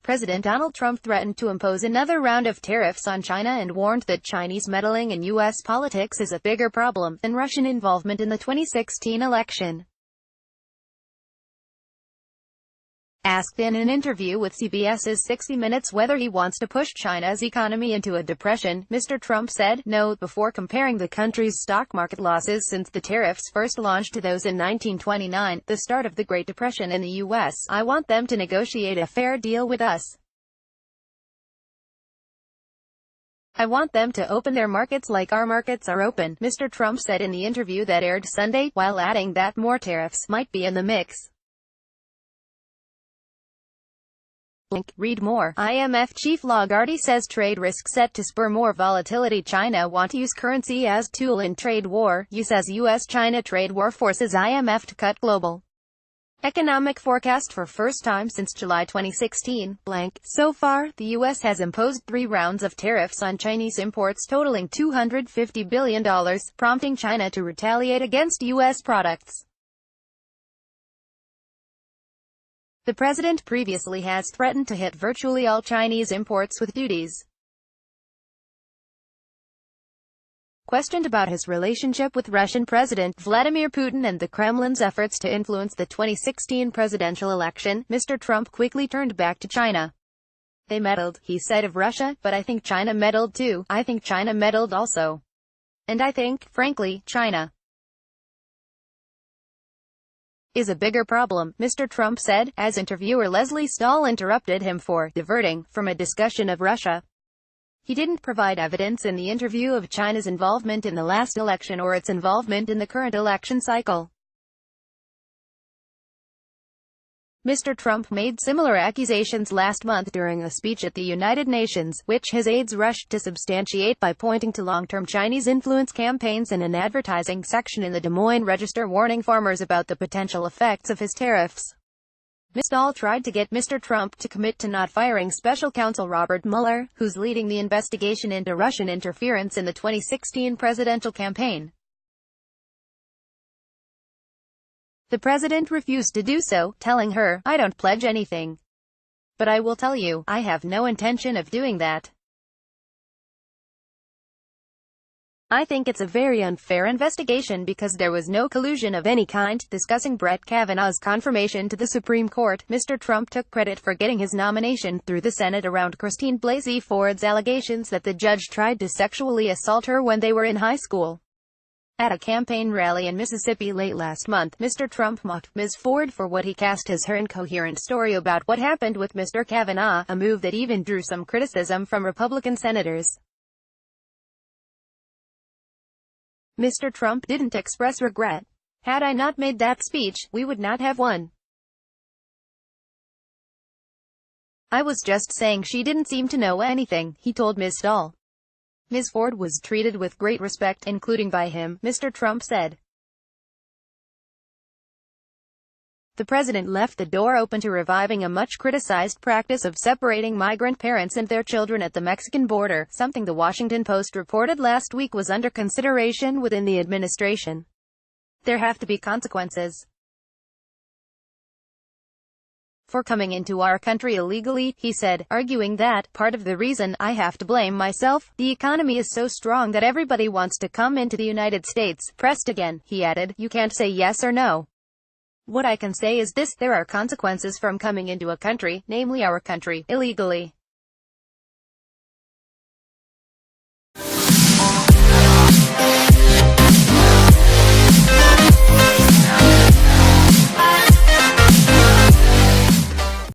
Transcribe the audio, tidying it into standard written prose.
President Donald Trump threatened to impose another round of tariffs on China and warned that Chinese meddling in U.S. politics is a bigger problem than Russian involvement in the 2016 election. Asked in an interview with CBS's 60 Minutes whether he wants to push China's economy into a depression, Mr. Trump said, "No," before comparing the country's stock market losses since the tariffs first launched to those in 1929, the start of the Great Depression in the U.S. "I want them to negotiate a fair deal with us. I want them to open their markets like our markets are open," Mr. Trump said in the interview that aired Sunday, while adding that more tariffs might be in the mix. Read more. IMF chief Lagarde says trade risk set to spur more volatility. China want to use currency as tool in trade war. Says U.S.-China trade war forces IMF to cut global economic forecast for first time since July 2016. So far, the U.S. has imposed 3 rounds of tariffs on Chinese imports totaling $250 billion, prompting China to retaliate against U.S. products. The president previously has threatened to hit virtually all Chinese imports with duties. Questioned about his relationship with Russian President Vladimir Putin and the Kremlin's efforts to influence the 2016 presidential election, Mr. Trump quickly turned back to China. "They meddled," he said of Russia, "but I think China meddled too. I think China meddled also. And I think, frankly, China is a bigger problem," Mr. Trump said, as interviewer Leslie Stahl interrupted him for diverting from a discussion of Russia. He didn't provide evidence in the interview of China's involvement in the last election or its involvement in the current election cycle. Mr. Trump made similar accusations last month during a speech at the United Nations, which his aides rushed to substantiate by pointing to long-term Chinese influence campaigns and an advertising section in the Des Moines Register warning farmers about the potential effects of his tariffs. Ms. Stahl tried to get Mr. Trump to commit to not firing special counsel Robert Mueller, who's leading the investigation into Russian interference in the 2016 presidential campaign. The president refused to do so, telling her, "I don't pledge anything. But I will tell you, I have no intention of doing that. I think it's a very unfair investigation because there was no collusion of any kind." Discussing Brett Kavanaugh's confirmation to the Supreme Court, Mr. Trump took credit for getting his nomination through the Senate around Christine Blasey Ford's allegations that the judge tried to sexually assault her when they were in high school. At a campaign rally in Mississippi late last month, Mr. Trump mocked Ms. Ford for what he cast as her incoherent story about what happened with Mr. Kavanaugh, a move that even drew some criticism from Republican senators. Mr. Trump didn't express regret. "Had I not made that speech, we would not have won. I was just saying she didn't seem to know anything," he told Ms. Stahl. Ms. Ford was treated with great respect, including by him, Mr. Trump said. The president left the door open to reviving a much-criticized practice of separating migrant parents and their children at the Mexican border, something the Washington Post reported last week was under consideration within the administration. "There have to be consequences for coming into our country illegally," he said, arguing that, "Part of the reason I have to blame myself, the economy is so strong that everybody wants to come into the United States." Pressed again, he added, "You can't say yes or no. What I can say is this: there are consequences from coming into a country, namely our country, illegally.